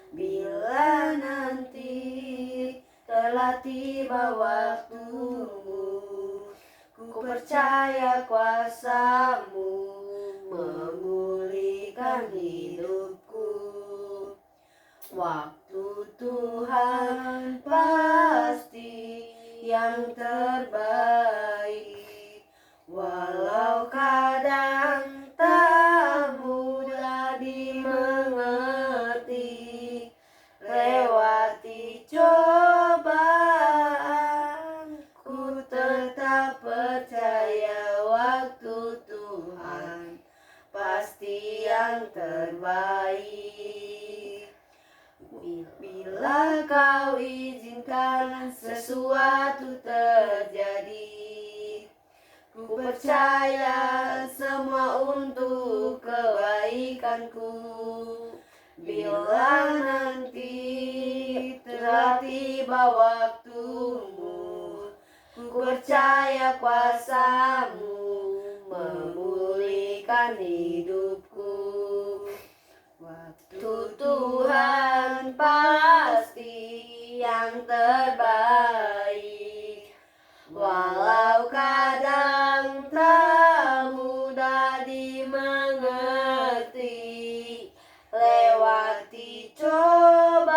Bila nanti telah tiba waktumu, ku percaya kuasa-Mu memulihkan hidupku. Waktu Tuhan pasti yang terbaik, walau kadang tak mudah dimengerti. Lewati cobaan, ku tetap percaya waktu Tuhan pasti yang terbaik. Bila Kau izinkan sesuatu terjadi, ku percaya semua untuk kebaikanku. Bila nanti telah tiba waktumu, ku percaya kuasa-Mu memulihkan hidupku. Waktu Tuhan pasti yang terbaik, walau kadang tak mudah dimengerti. Lewati cobaan,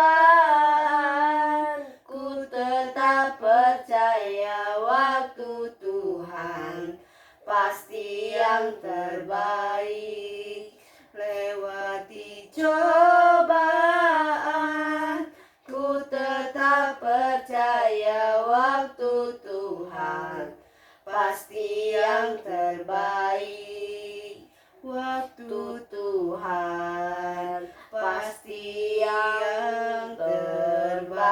ku tetap percaya waktu Tuhan pasti yang terbaik. Lewati cobaan, ku tetap percaya waktu Tuhan pasti yang terbaik. Waktu Tuhan pasti yang terbaik.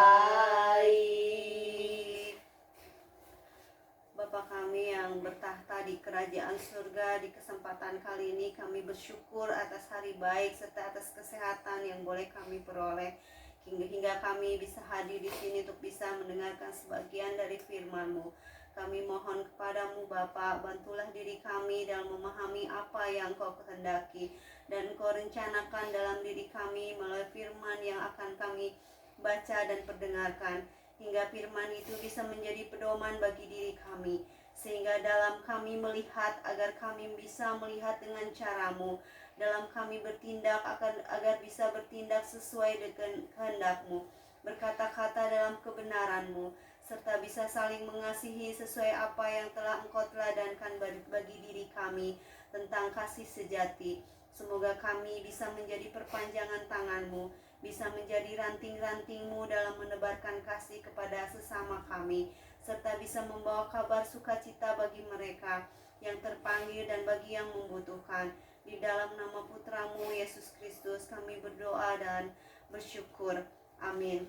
Bapa kami yang bertahta di kerajaan surga, di kesempatan kali ini kami bersyukur atas hari baik serta atas kesehatan yang boleh kami peroleh, hingga kami bisa hadir di sini untuk bisa mendengarkan sebagian dari firman-Mu. Kami mohon kepadamu Bapa, bantulah diri kami dalam memahami apa yang Kau kehendaki dan Kau rencanakan dalam diri kami melalui firman yang akan kami baca dan perdengarkan, hingga firman itu bisa menjadi pedoman bagi diri kami, sehingga dalam kami melihat agar kami bisa melihat dengan cara-Mu, dalam kami bertindak agar bisa bertindak sesuai dengan kehendak-Mu, berkata-kata dalam kebenaran-Mu, serta bisa saling mengasihi sesuai apa yang telah Engkau teladankan bagi diri kami tentang kasih sejati. Semoga kami bisa menjadi perpanjangan tangan-Mu, bisa menjadi ranting-ranting-Mu dalam menebarkan kasih kepada sesama kami, serta bisa membawa kabar sukacita bagi mereka yang terpanggil dan bagi yang membutuhkan. Di dalam nama Putra-Mu Yesus Kristus kami berdoa dan bersyukur. Amin.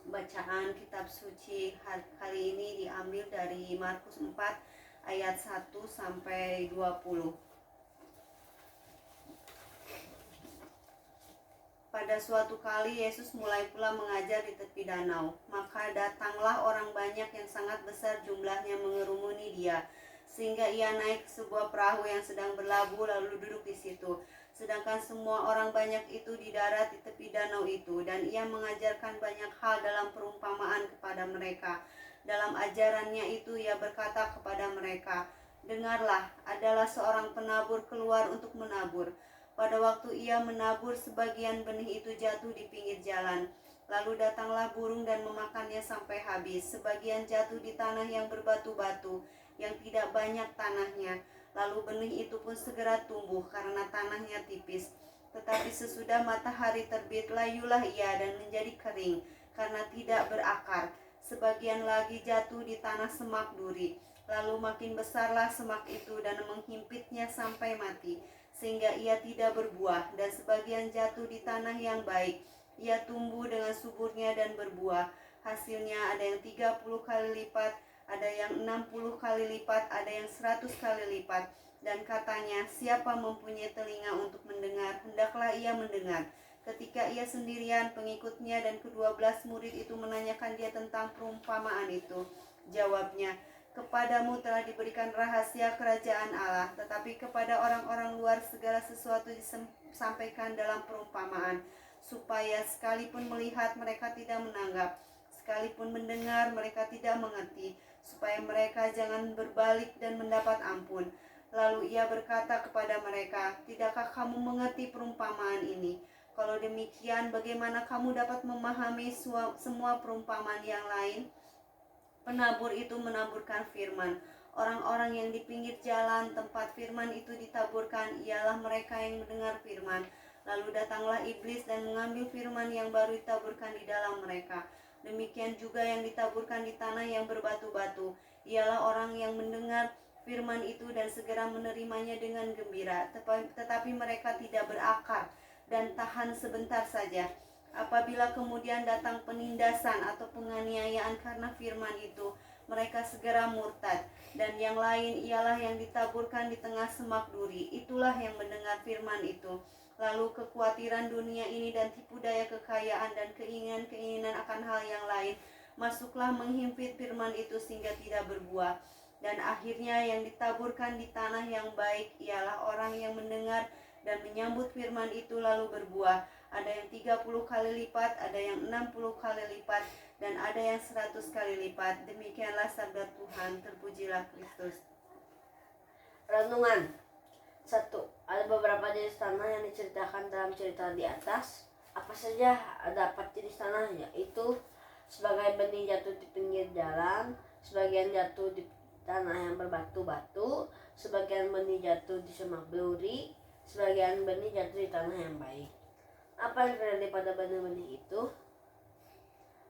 Bacaan kitab suci kali ini diambil dari Markus 4 ayat 1 sampai 20. Pada suatu kali Yesus mulai pula mengajar di tepi danau. Maka datanglah orang banyak yang sangat besar jumlahnya mengerumuni Dia, sehingga Ia naik ke sebuah perahu yang sedang berlabuh lalu duduk di situ. Sedangkan semua orang banyak itu di darat di tepi danau itu, dan Ia mengajarkan banyak hal dalam perumpamaan kepada mereka. Dalam ajarannya itu Ia berkata kepada mereka, "Dengarlah, adalah seorang penabur keluar untuk menabur. Pada waktu ia menabur, sebagian benih itu jatuh di pinggir jalan. Lalu datanglah burung dan memakannya sampai habis. Sebagian jatuh di tanah yang berbatu-batu, yang tidak banyak tanahnya. Lalu benih itu pun segera tumbuh karena tanahnya tipis. Tetapi sesudah matahari terbit, layulah ia dan menjadi kering karena tidak berakar. Sebagian lagi jatuh di tanah semak duri. Lalu makin besarlah semak itu dan menghimpitnya sampai mati, sehingga ia tidak berbuah. Dan sebagian jatuh di tanah yang baik. Ia tumbuh dengan suburnya dan berbuah. Hasilnya ada yang 30 kali lipat, ada yang 60 kali lipat, ada yang 100 kali lipat. Dan katanya, siapa mempunyai telinga untuk mendengar, hendaklah ia mendengar. Ketika ia sendirian, pengikutnya dan ke-12 murid itu menanyakan dia tentang perumpamaan itu. Jawabnya, kepadamu telah diberikan rahasia kerajaan Allah, tetapi kepada orang-orang luar segala sesuatu disampaikan dalam perumpamaan, supaya sekalipun melihat mereka tidak menanggap, sekalipun mendengar mereka tidak mengerti, supaya mereka jangan berbalik dan mendapat ampun. Lalu ia berkata kepada mereka, tidakkah kamu mengerti perumpamaan ini? Kalau demikian, bagaimana kamu dapat memahami semua perumpamaan yang lain? Penabur itu menaburkan firman. Orang-orang yang di pinggir jalan tempat firman itu ditaburkan ialah mereka yang mendengar firman. Lalu datanglah iblis dan mengambil firman yang baru ditaburkan di dalam mereka. Demikian juga yang ditaburkan di tanah yang berbatu-batu, ialah orang yang mendengar firman itu dan segera menerimanya dengan gembira, tetapi mereka tidak berakar dan tahan sebentar saja. Apabila kemudian datang penindasan atau penganiayaan karena firman itu, mereka segera murtad. Dan yang lain ialah yang ditaburkan di tengah semak duri, itulah yang mendengar firman itu. Lalu kekhawatiran dunia ini dan tipu daya kekayaan dan keinginan-keinginan akan hal yang lain masuklah menghimpit firman itu sehingga tidak berbuah. Dan akhirnya yang ditaburkan di tanah yang baik ialah orang yang mendengar dan menyambut firman itu lalu berbuah. Ada yang 30 kali lipat, ada yang 60 kali lipat, dan ada yang 100 kali lipat. Demikianlah sabda Tuhan. Terpujilah Kristus. Renungan 1. Ada beberapa jenis tanah yang diceritakan dalam cerita di atas. Apa saja dapat jenis tanah, yaitu sebagai benih jatuh di pinggir jalan, sebagian jatuh di tanah yang berbatu-batu, sebagian benih jatuh di semak duri, sebagian benih jatuh di tanah yang baik. Apa yang terjadi pada benih-benih itu?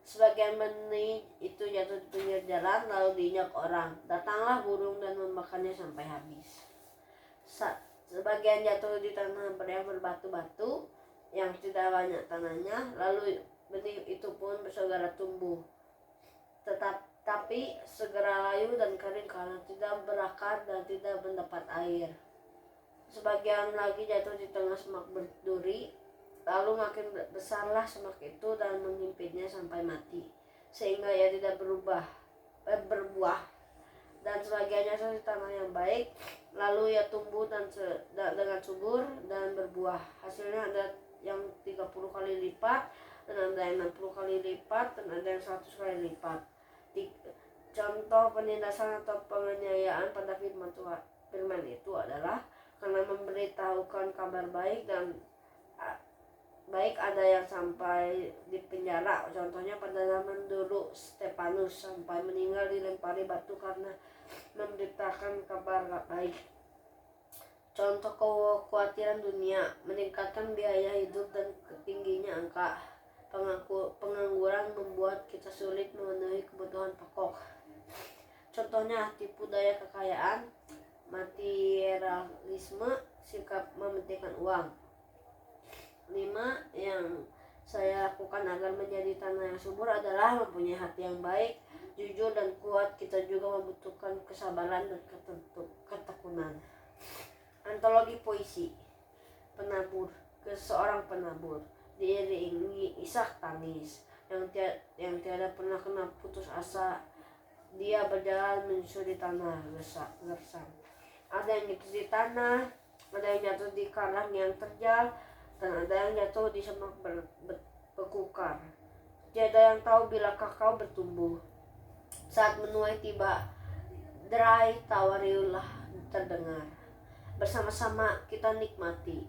Sebagian benih itu jatuh di pinggir jalan lalu diinjak orang. Datanglah burung dan memakannya sampai habis. Sebagian jatuh di tanah yang berbatu-batu yang tidak banyak tanahnya, lalu benih itu pun bersegera tumbuh. Tapi segera layu dan kering karena tidak berakar dan tidak mendapat air. Sebagian lagi jatuh di tengah semak berduri, lalu makin besarlah semak itu dan menghimpitnya sampai mati, sehingga ia tidak berbuah. Dan sebagian jatuh di tanah yang baik, lalu ia tumbuh dengan subur dan berbuah. Hasilnya ada yang 30 kali lipat, dan ada yang 60 kali lipat, dan ada yang 100 kali lipat. Contoh penindasan atau penganiayaan pada firman itu adalah karena memberitahukan kabar baik dan baik ada yang sampai di penjara. Contohnya pada zaman dulu Stefanus sampai meninggal dilempari batu karena memberitakan kabar baik. Contoh kekhawatiran dunia meningkatkan biaya hidup dan tingginya angka pengangguran membuat kita sulit memenuhi kebutuhan pokok. Contohnya tipu daya kekayaan, materialisme, sikap mementingkan uang. 5. Yang saya lakukan agar menjadi tanah yang subur adalah mempunyai hati yang baik, jujur dan kuat. Kita juga membutuhkan kesabaran dan ketekunan. Antologi puisi Penabur. Seorang penabur diiringi isak tangis yang tiada pernah kena putus asa. Dia berjalan menyusuri tanah gersang. Ada yang jatuh di tanah, ada yang jatuh di karang yang terjal, dan ada yang jatuh di semak berkukar. Tiada yang tahu bila kakao bertumbuh. Saat menuai tiba, derai tawariulah terdengar. Bersama-sama kita nikmati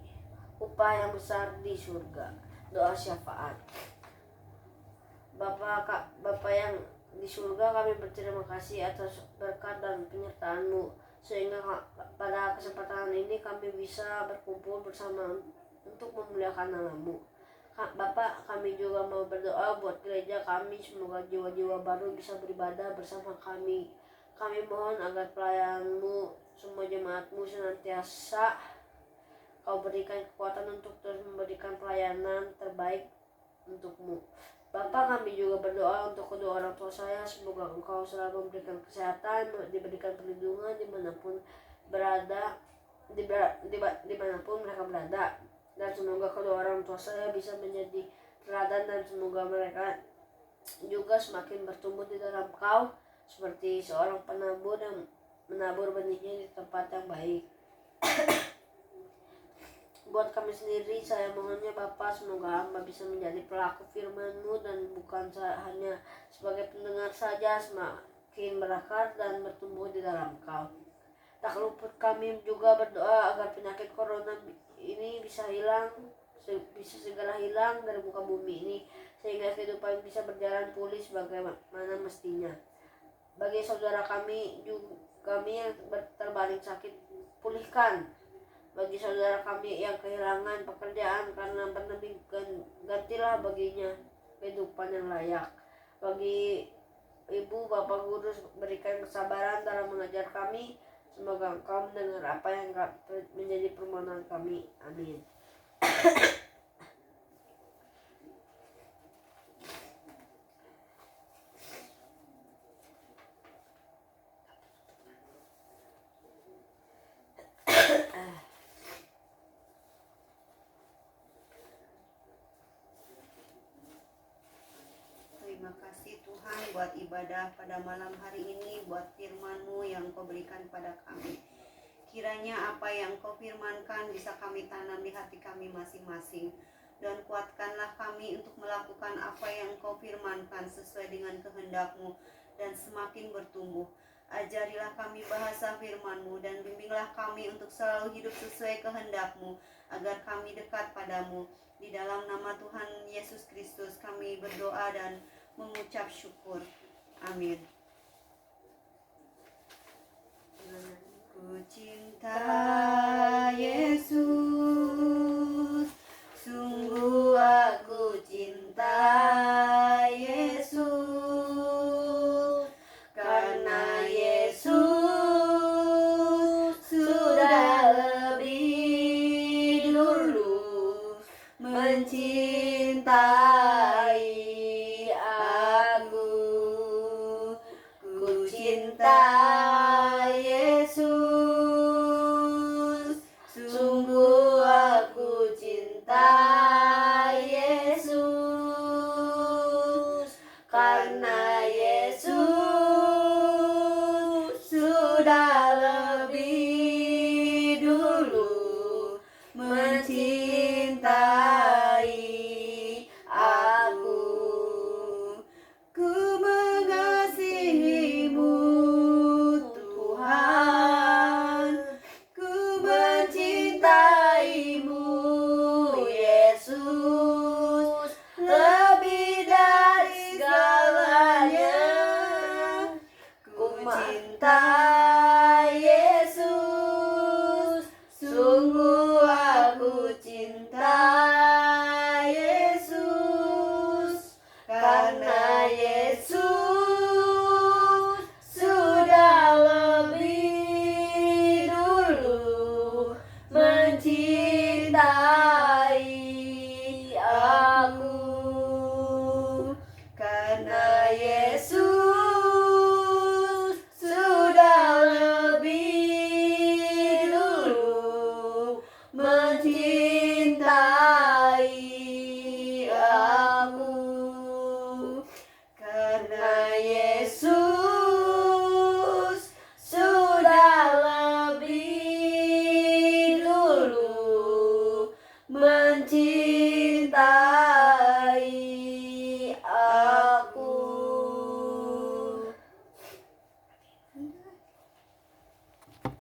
upah yang besar di surga. Doa syafaat. Bapa yang di surga, kami berterima kasih atas berkat dan penyertaan-Mu, sehingga pada kesempatan ini kami bisa berkumpul bersama untuk memuliakan nama-Mu. Bapak, kami juga mau berdoa buat gereja kami, semoga jiwa-jiwa baru bisa beribadah bersama kami. Kami mohon agar pelayan-Mu, semua jemaat-Mu senantiasa Kau berikan kekuatan untuk terus memberikan pelayanan terbaik untuk-Mu. Bapak, kami juga berdoa untuk kedua orang tua saya, semoga Engkau selalu memberikan kesehatan, diberikan perlindungan dimanapun mereka berada, dan semoga kedua orang tua saya bisa menjadi teladan, dan semoga mereka juga semakin bertumbuh di dalam Kau seperti seorang penabur yang menabur benihnya di tempat yang baik. Buat kami sendiri, saya mohonnya Bapa, semoga hamba bisa menjadi pelaku firman-Mu dan bukan hanya sebagai pendengar saja, semakin berakar dan bertumbuh di dalam Kau. Tak luput kami juga berdoa agar penyakit corona ini bisa segera hilang dari muka bumi ini, sehingga kehidupan bisa berjalan pulih sebagaimana mestinya. Bagi saudara kami yang terbaring sakit, pulihkan. Bagi saudara kami yang kehilangan pekerjaan karena pandemi, gantilah baginya kehidupan yang layak. Bagi ibu, bapak guru, berikan kesabaran dalam mengajar kami. Semoga Engkau mendengar apa yang menjadi permohonan kami. Amin. Terima kasih Tuhan buat ibadah pada malam hari ini, buat firman-Mu yang Kau berikan pada kami. Kiranya apa yang Kau firmankan bisa kami tanam di hati kami masing-masing. Dan kuatkanlah kami untuk melakukan apa yang Kau firmankan sesuai dengan kehendak-Mu dan semakin bertumbuh. Ajarilah kami bahasa firman-Mu dan bimbinglah kami untuk selalu hidup sesuai kehendak-Mu agar kami dekat padamu. Di dalam nama Tuhan Yesus Kristus kami berdoa dan mengucap syukur. Amin. Ku cinta Yesus, sungguh aku cinta Yesus, karena Yesus sudah lebih dulu mencintai aku. Ku cinta Yesus, sungguh aku cinta Yesus, karena Yesus sudah lebih dulu mencintai aku. Ku mengasihi-Mu Tuhan, ku mencintai-Mu Yesus, lebih dari segalanya. Ku cinta Yesus, sungguh aku cinta Yesus, karena Yesus sudah lebih dulu mencintai aku. Karena Yesus sudah lebih dulu mencintai aku. Karena Yesus sudah lebih dulu mencintai aku.